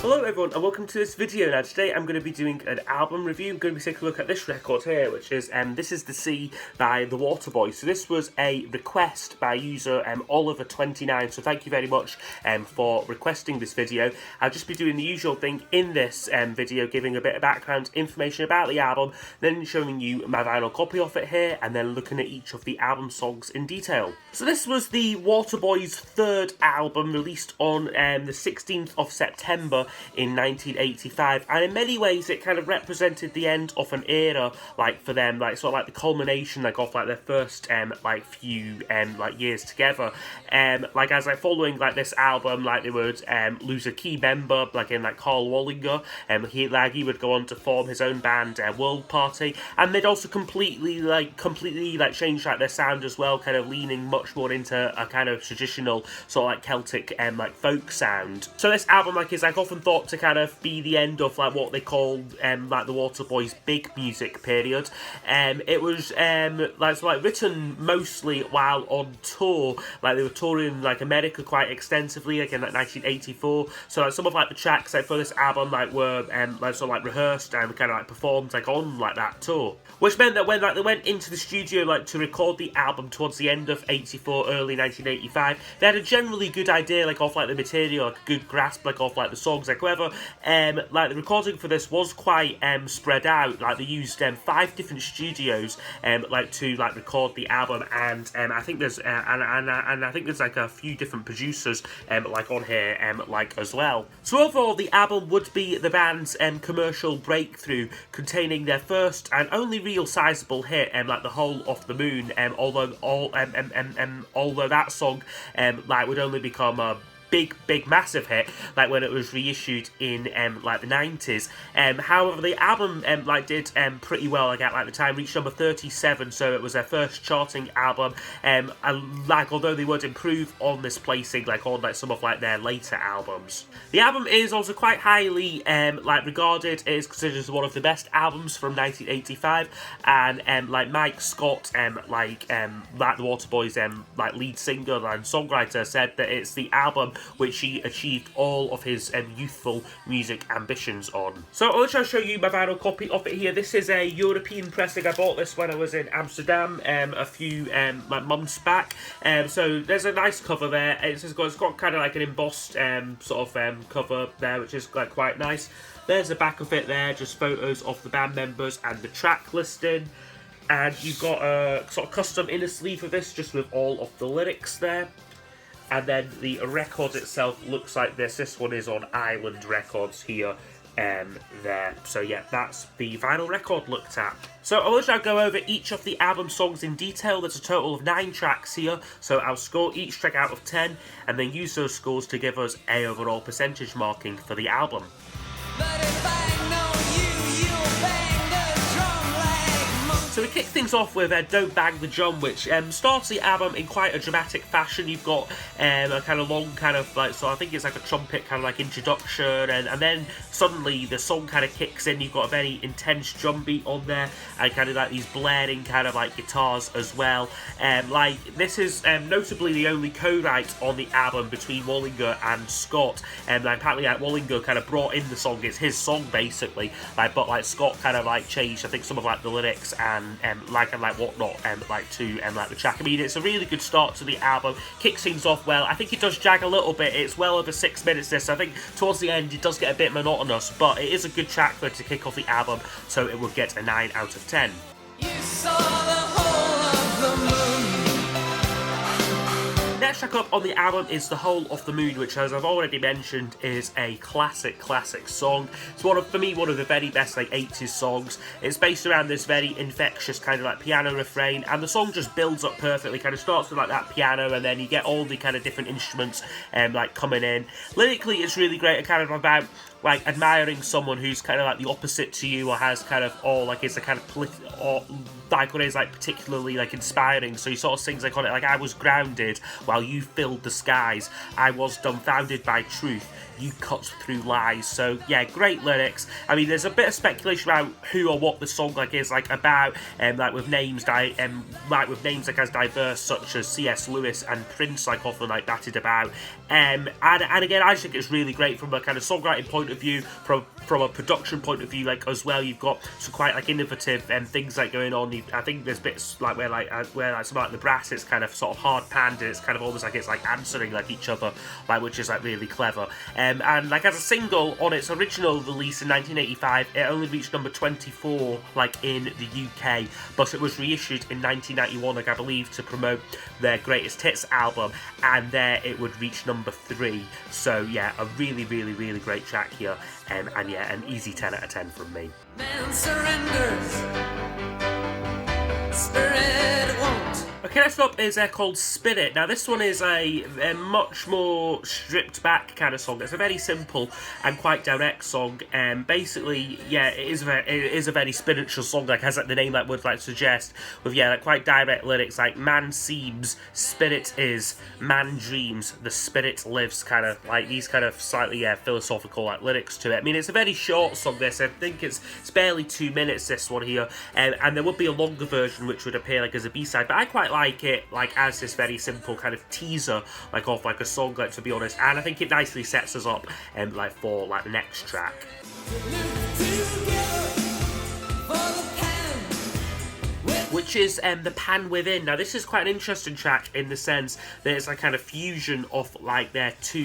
Hello everyone and welcome to this video. Now today I'm going to be doing an album review. I'm going to be taking a look at this record here, which is This Is the Sea by the Waterboys. So this was a request by user Oliver29, so thank you very much for requesting this video. I'll just be doing the usual thing in this video, giving a bit of background information about the album, then showing you my vinyl copy of it here, and then looking at each of the album songs in detail. So this was the Waterboys' third album, released on the 16th of September in 1985, and in many ways it kind of represented the end of an era, like for them, like sort of like the culmination, like of like their first like few like years together. Like as like following like this album, like they would lose a key member, like in like Carl Wallinger. He would go on to form his own band, World Party, and they'd also completely change like their sound as well, kind of leaning much more into a kind of traditional sort of like Celtic like folk sound. So this album is like often thought to kind of be the end of like what they called like the Waterboys' big music period. It was written mostly while on tour. Like they were touring like America quite extensively, like in like 1984. So like some of like the tracks like for this album like were like sort of like rehearsed and kind of like performed like on like that tour, which meant that when like they went into the studio like to record the album towards the end of 84, early 1985, they had a generally good idea like of like the material, like a good grasp like of like the songs. Like however, like the recording for this was quite spread out. Like they used 5 different studios like to like record the album, and I think there's I think there's like a few different producers like on here like as well. So overall, the album would be the band's commercial breakthrough, containing their first and only real sizable hit, like The Whole of the Moon. Although that song like would only become a big massive hit like when it was reissued in like the 90s. However, the album like did pretty well like at like the time, reached number 37, so it was their first charting album. And like although they would improve on this placing like on like some of like their later albums. The album is also quite highly like regarded. It is considered as one of the best albums from 1985, and like Mike Scott like the Waterboys like lead singer and songwriter said that it's the album which he achieved all of his youthful music ambitions on. So I'll just show you my vinyl copy of it here. This is a European pressing. I bought this when I was in Amsterdam a few like months back. So there's a nice cover there. It's got kind of like an embossed sort of cover there, which is like quite nice. There's the back of it there, just photos of the band members and the track listing. And you've got a sort of custom inner sleeve of this, just with all of the lyrics there. And then the record itself looks like this. This one is on Island Records here, there. So yeah, that's the vinyl record looked at. So I will now go over each of the album songs in detail. There's a total of 9 tracks here, so I'll score each track out of 10, and then use those scores to give us a overall percentage marking for the album. So we kick things off with Don't Bang the Drum, which starts the album in quite a dramatic fashion. You've got a kind of long kind of like, so I think it's like a trumpet kind of like introduction, and then suddenly the song kind of kicks in. You've got a very intense drum beat on there, and kind of like these blaring kind of like guitars as well. Like this is notably the only co-write on the album between Wallinger and Scott. Like apparently like Wallinger kind of brought in the song, it's his song basically, like, but like Scott kind of like changed I think some of like the lyrics and whatnot like to like the track. I mean, it's a really good start to the album, kicks things off well. I think it does drag a little bit. It's well over 6 minutes this. I think towards the end it does get a bit monotonous, but it is a good track for it to kick off the album, so it would get a 9 out of 10. You saw the whole of the moon. Next track up on the album is The Whole of the Moon, which, as I've already mentioned, is a classic song. It's for me one of the very best like 80s songs. It's based around this very infectious kind of like piano refrain, and the song just builds up perfectly. Kind of starts with like that piano, and then you get all the kind of different instruments like coming in. Lyrically, it's really great. It's kind of about like admiring someone who's kind of like the opposite to you, or has kind of, or like is a kind of like on it is like particularly like inspiring. So he sort of sings like on it like, I was grounded while you filled the skies, I was dumbfounded by truth, you cut through lies. So yeah, great lyrics. I mean, there's a bit of speculation about who or what the song like is like about, like with names like like as diverse such as C.S. Lewis and Prince, like often like batted about. And again, I just think it's really great from a kind of songwriting point of view, from a production point of view, like as well. You've got some quite like innovative things like going on. I think there's bits like where something like the brass, it's kind of sort of hard panned, and it's kind of almost like it's like answering like each other, like, which is like really clever. And like as a single on its original release in 1985, it only reached number 24 like in the UK, but it was reissued in 1991, like I believe, to promote their Greatest Hits album, and there it would reach number 3. So yeah, a really great track here, and yeah, an easy 10 out of 10 from me. Man surrenders, spirit won't. Okay, next up is called Spirit. Now this one is a much more stripped back kind of song. It's a very simple and quite direct song. Basically, yeah, it is a very spiritual song, like as like the name like would like suggest, with yeah, like quite direct lyrics like man seems, spirit is, man dreams, the spirit lives, kind of like these kind of slightly philosophical like lyrics to it. I mean, it's a very short song. This, I think it's barely 2 minutes, this one here, and there would be a longer version which would appear like as a B-side, but I quite like it like as this very simple kind of teaser like of like a song, like, to be honest, and I think it nicely sets us up like for like the next track. Which is The Pan Within. Now this is quite an interesting track in the sense that it's like kind of fusion of like the two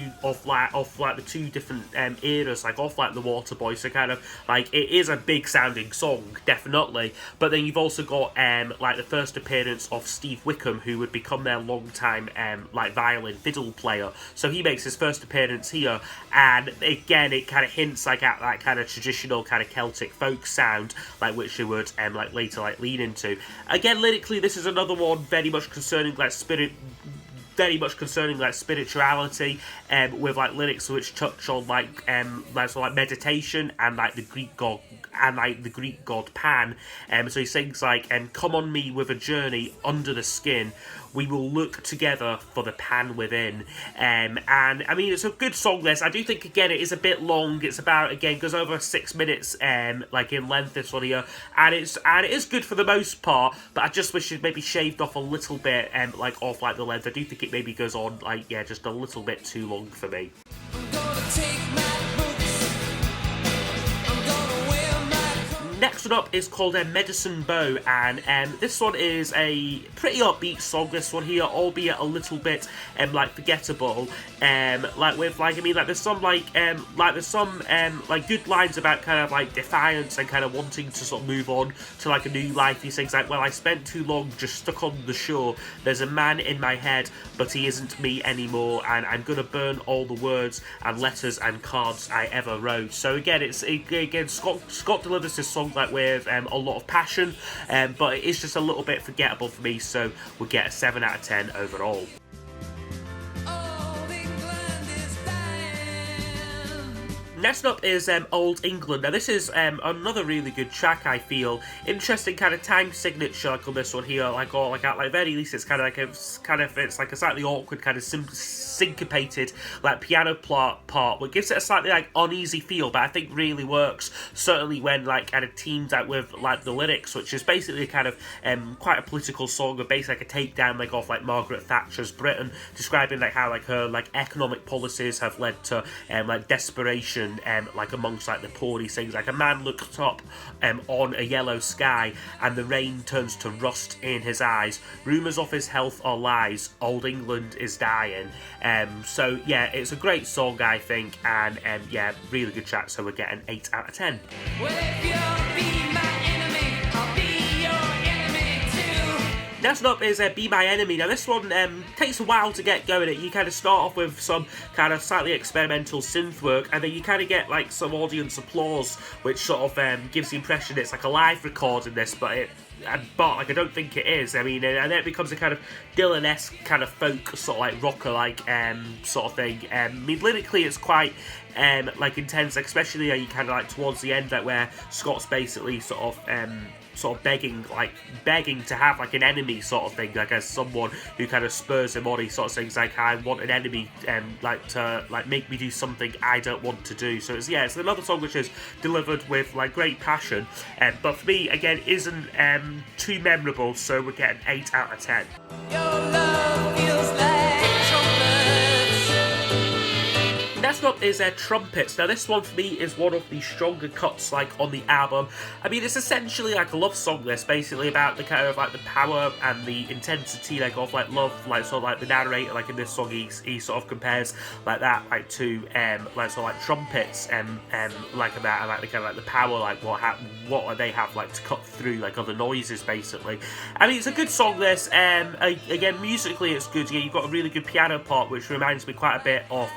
different eras, like off like the Waterboys. So kind of like it is a big sounding song, definitely. But then you've also got like the first appearance of Steve Wickham, who would become their long-time like violin fiddle player. So he makes his first appearance here, and again it kind of hints like at that kind of traditional kind of Celtic folk sound, like which they would like later like lean into. Again, lyrically, this is another one very much concerning like spirituality, with like lyrics which touch on like sort of like meditation and like the Greek god Pan. So he sings like, come on me with a journey under the skin, we will look together for the pan within. And I mean, it's a good song, this. I do think, again, it is a bit long. It's about, again, goes over 6 minutes like in length, this one here, and it is good for the most part, but I just wish it maybe shaved off a little bit like off like the length. I do think it maybe goes on like, yeah, just a little bit too long for me. I'm gonna take my books, I'm gonna wear my... Next one up is called Medicine Bow, and this one is a pretty upbeat song, this one here, albeit a little bit like forgettable. Like with like, I mean, like there's some like good lines about kind of like defiance and kind of wanting to sort of move on to like a new life. He sings like, well, I spent too long just stuck on the shore, there's a man in my head but he isn't me anymore, and I'm gonna burn all the words and letters and cards I ever wrote. So again, Scott delivers this song like with a lot of passion, but it is just a little bit forgettable for me, so we'll get a 7 out of 10 overall. Next up is Old England. Now this is another really good track, I feel. Interesting kind of time signature like on this one here, like or like at like very least it's kind of like it's like a slightly awkward kind of syncopated like piano part, which gives it a slightly like uneasy feel, but I think really works, certainly when like kind of teamed out with like the lyrics, which is basically kind of quite a political song, of basically like a takedown like off like Margaret Thatcher's Britain, describing like how like her like economic policies have led to like desperation like amongst like the poor. He sings like, a man looked up on a yellow sky and the rain turns to rust in his eyes, rumours of his health are lies, old England is dying. So yeah, it's a great song, I think, and yeah, really good track, so we're getting 8 out of 10. Well, if you'll be my enemy, I'll be your enemy too. Next up is Be My Enemy. Now this one takes a while to get going. You kind of start off with some kind of slightly experimental synth work, and then you kind of get like some audience applause, which sort of gives the impression it's like a live recording this, but like I don't think it is. I mean, and then it becomes a kind of Dylan-esque kind of folk sort of like rocker like sort of thing. I mean, lyrically it's quite like intense, especially you kind of like towards the end, like where Scott's basically sort of sort of begging to have like an enemy sort of thing, like as someone who kind of spurs him on. He sort of sings like, I want an enemy like to like make me do something I don't want to do. So it's another song which is delivered with like great passion, but for me again isn't too memorable, so we're getting 8 out of 10. Your love feels like trumpets. Next up is Trumpets. Now this one for me is one of the stronger cuts like on the album. I mean, it's essentially like a love song. This basically about the kind of like the power and the intensity like of like love, like sort of like the narrator like in this song he sort of compares like that like to like sort of like trumpets like that, and like the kind of like the power like what they have like to cut through like other noises basically. I mean, it's a good song this. Again, musically it's good. Yeah, you've got a really good piano part which reminds me quite a bit of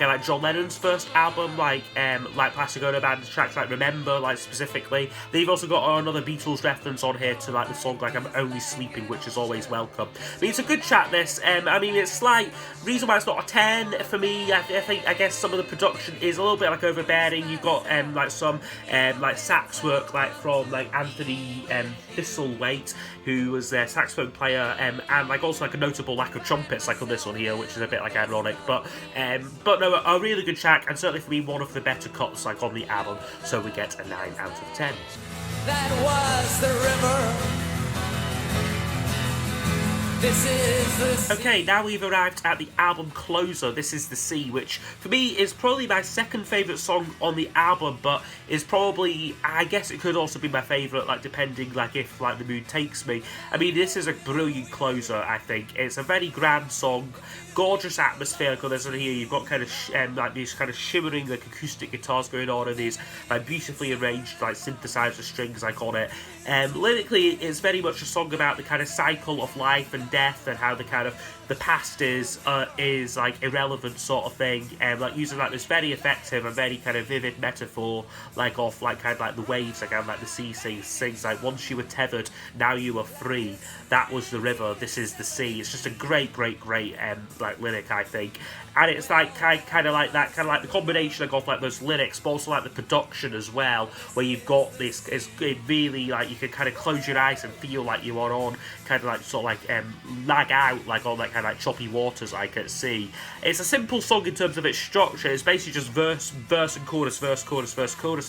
like John Lennon's first album, like Plastic Ono Band tracks like Remember, like specifically. They've also got another Beatles reference on here to like the song like I'm Only Sleeping, which is always welcome. I mean, it's a good track this. I mean, it's like reason why it's not a 10 for me. I guess some of the production is a little bit like overbearing. You've got like some like sax work like from like Anthony Thistlethwaite, who was their saxophone player, and like also like a notable lack of trumpets like on this one here, which is a bit like ironic, but no, a really good track, and certainly for me one of the better cuts like on the album, so we get a 9 out of 10. That was the river. This is the sea. Okay, now we've arrived at the album closer. This is The Sea, which for me is probably my second favourite song on the album, but is probably, I guess it could also be my favourite, like depending like if like the mood takes me. I mean, this is a brilliant closer, I think. It's a very grand song, gorgeous atmosphere. Like on this one here, you've got kind of like these kind of shimmering like acoustic guitars going on, and these like beautifully arranged like synthesizer strings like on it. Lyrically, it's very much a song about the kind of cycle of life and death, and how the kind of the past is like irrelevant sort of thing, and like using like this very effective and very kind of vivid metaphor like of like kind of like the waves, like the sea sings like, once you were tethered, now you are free. That was the river, this is the sea. It's just a great like lyric, I think. And it's like kind of like that, kind of like the combination of like those lyrics, but also like the production as well, where you've got this, it really like you can kind of close your eyes and feel like you are on kind of like sort of like lag out like on that kind of like choppy waters like at sea. It's a simple song in terms of its structure. It's basically just verse and chorus, verse, chorus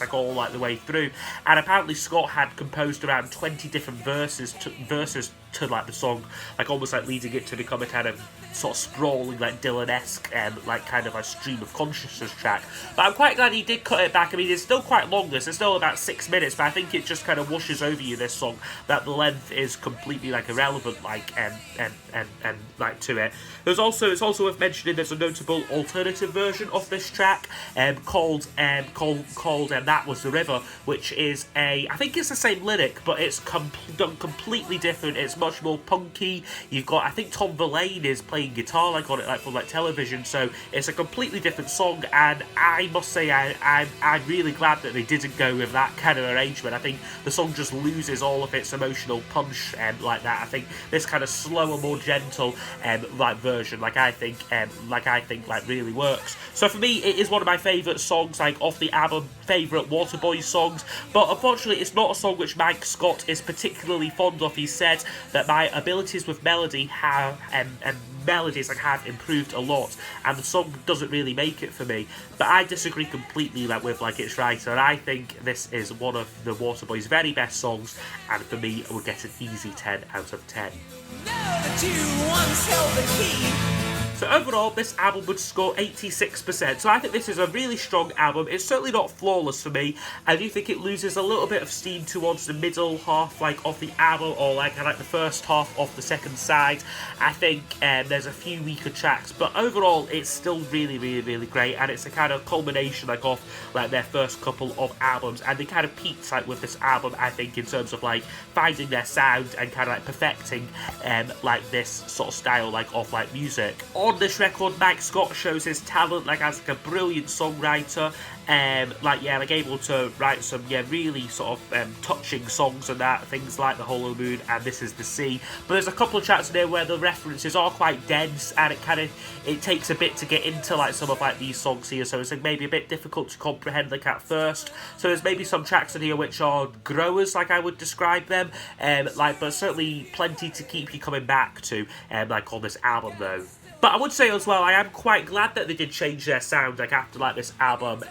like all like the way through. And apparently Scott had composed around 20 different verses to like the song, like almost like leading it to become a kind of sort of sprawling like Dylan-esque like kind of a stream of consciousness track. But I'm quite glad he did cut it back. I mean, it's still quite long, this. It's still about 6 minutes, but I think it just kind of washes over you, this song, that the length is completely like irrelevant like and like to it. It's also worth mentioning there's a notable alternative version of this track called That Was the River, which is I think it's the same lyric, but it's done completely different. It's much more punky. You've got, I think Tom Verlaine is playing guitar like on it, like from like television, so it's a completely different song, and I must say I'm really glad that they didn't go with that kind of arrangement. I think the song just loses all of its emotional punch like that. I think this kind of slower, more gentle like version like I think like really works. So for me, it is one of my favourite songs like off the album, favourite Waterboys songs, but unfortunately it's not a song which Mike Scott is particularly fond of. He said that my abilities with melody have melodies like have improved a lot, and the song doesn't really make it for me. But I disagree completely like with like its writer, and I think this is one of the Waterboys' very best songs, and for me it would get an easy 10 out of 10. Know that you once held the key. So overall, this album would score 86%. So I think this is a really strong album. It's certainly not flawless for me. I do think it loses a little bit of steam towards the middle half, like of the album, or like the first half of the second side. I think there's a few weaker tracks, but overall, it's still really great. And it's a kind of culmination like of like their first couple of albums, and they kind of peaked like with this album, I think, in terms of like finding their sound and kind of like perfecting like this sort of style like of like music. On On this record, Mike Scott shows his talent as a brilliant songwriter, able to write some really sort of touching songs and that, things like The Hollow Moon and This Is the Sea. But there's a couple of tracks in there where the references are quite dense, and it takes a bit to get into some of these songs here, so it's maybe a bit difficult to comprehend at first. So there's maybe some tracks in here which are growers, I would describe them, but certainly plenty to keep you coming back to, on this album though. But I would say as well, I am quite glad that they did change their sound after this album,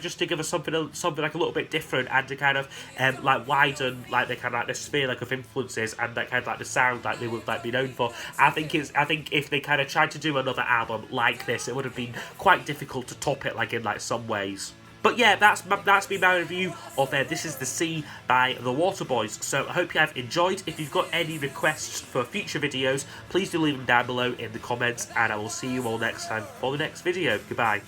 just to give us something a little bit different, and to widen the sphere of influences and the sound they would be known for. I think if they tried to do another album like this, it would have been quite difficult to top it in some ways. But yeah, that's been my review of This Is the Sea by the Waterboys. So I hope you have enjoyed. If you've got any requests for future videos, please do leave them down below in the comments, and I will see you all next time for the next video. Goodbye.